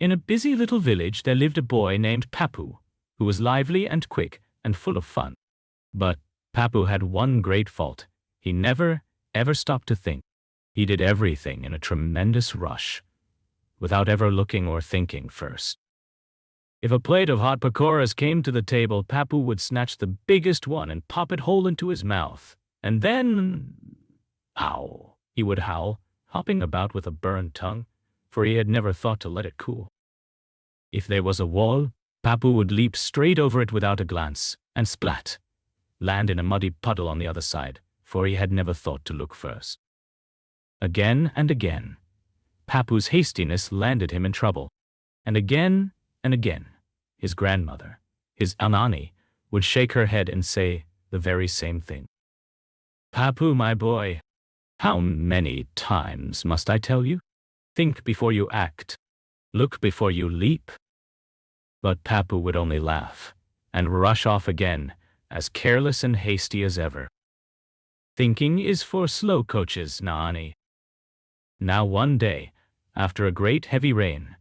In a busy little village there lived a boy named Pappu, who was lively and quick and full of fun. But Pappu had one great fault. He never, ever stopped to think. He did everything in a tremendous rush, without ever looking or thinking first. If a plate of hot pakoras came to the table, Pappu would snatch the biggest one and pop it whole into his mouth. And then, ow, he would howl, hopping about with a burned tongue, for he had never thought to let it cool. If there was a wall, Pappu would leap straight over it without a glance, and splat, land in a muddy puddle on the other side, for he had never thought to look first. Again and again, Pappu's hastiness landed him in trouble, and again, his grandmother, his Anani, would shake her head and say the very same thing. "Pappu, my boy, how many times must I tell you? Think before you act. Look before you leap." But Pappu would only laugh and rush off again, as careless and hasty as ever. Thinking is for slow coaches, Naani. Now one day, after a great heavy rain,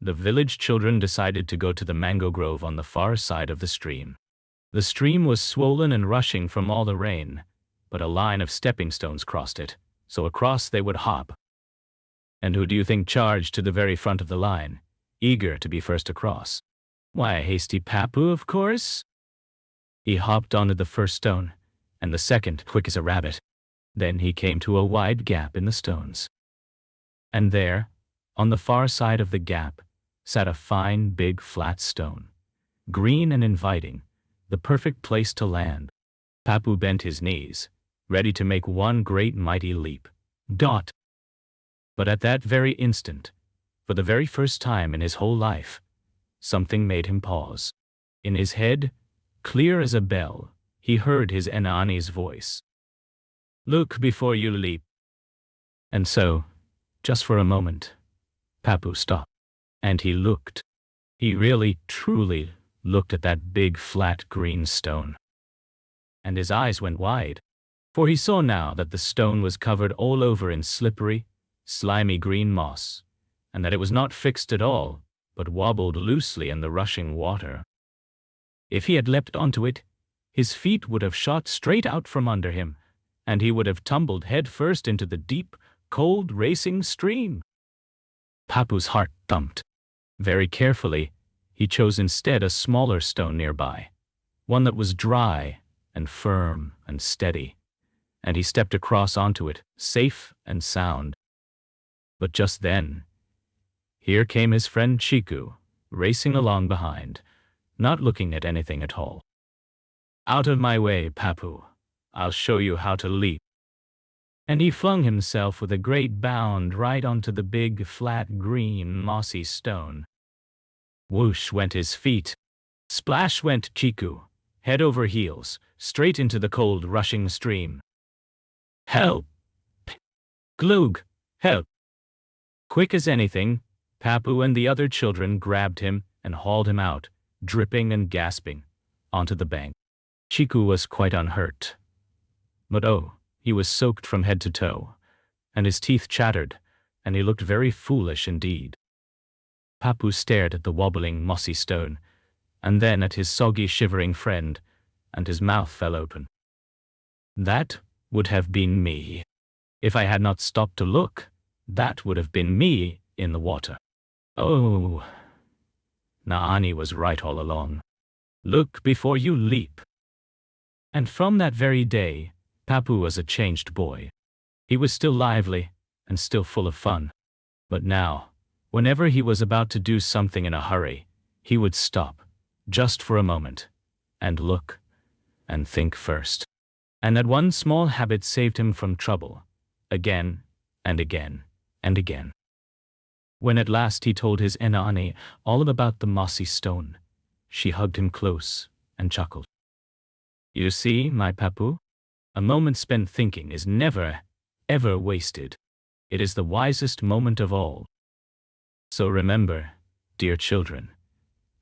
the village children decided to go to the mango grove on the far side of the stream. The stream was swollen and rushing from all the rain, but a line of stepping stones crossed it, so across they would hop. And who do you think charged to the very front of the line, eager to be first across? Why, Hasty Pappu, of course. He hopped onto the first stone, and the second, quick as a rabbit. Then he came to a wide gap in the stones. And there, on the far side of the gap, sat a fine, big, flat stone, green and inviting, the perfect place to land. Pappu bent his knees, ready to make one great mighty leap. Dot! But at that very instant, for the very first time in his whole life, something made him pause. In his head, clear as a bell, he heard his Enani's voice. "Look before you leap." And so, just for a moment, Pappu stopped. And he looked. He really, truly looked at that big, flat, green stone. And his eyes went wide, for he saw now that the stone was covered all over in slippery, slimy green moss, and that it was not fixed at all, but wobbled loosely in the rushing water. If he had leapt onto it, his feet would have shot straight out from under him, and he would have tumbled head first into the deep, cold, racing stream. Pappu's heart thumped. Very carefully, he chose instead a smaller stone nearby, one that was dry and firm and steady, and he stepped across onto it, safe and sound. But just then, here came his friend Chiku, racing along behind, not looking at anything at all. "Out of my way, Pappu. I'll show you how to leap." And he flung himself with a great bound right onto the big, flat, green, mossy stone. Whoosh went his feet. Splash went Chiku, head over heels, straight into the cold, rushing stream. "Help! Glug! Help!" Quick as anything, Pappu and the other children grabbed him and hauled him out, dripping and gasping, onto the bank. Chiku was quite unhurt. But oh, he was soaked from head to toe, and his teeth chattered, and he looked very foolish indeed. Pappu stared at the wobbling, mossy stone, and then at his soggy, shivering friend, and his mouth fell open. That would have been me. If I had not stopped to look, that would have been me in the water. Oh, Naani was right all along. Look before you leap. And from that very day, Pappu was a changed boy. He was still lively and still full of fun. But now, whenever he was about to do something in a hurry, he would stop, just for a moment, and look, and think first. And that one small habit saved him from trouble, again and again and again. When at last he told his Enani all about the mossy stone, she hugged him close and chuckled. "You see, my Pappu, a moment spent thinking is never, ever wasted. It is the wisest moment of all. So remember, dear children,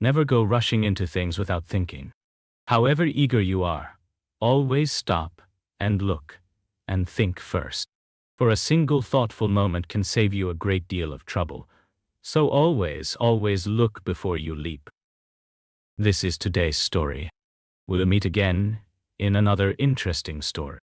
never go rushing into things without thinking. However eager you are, always stop and look and think first. For a single thoughtful moment can save you a great deal of trouble. So always look before you leap. This is today's story. We'll meet again in another interesting story.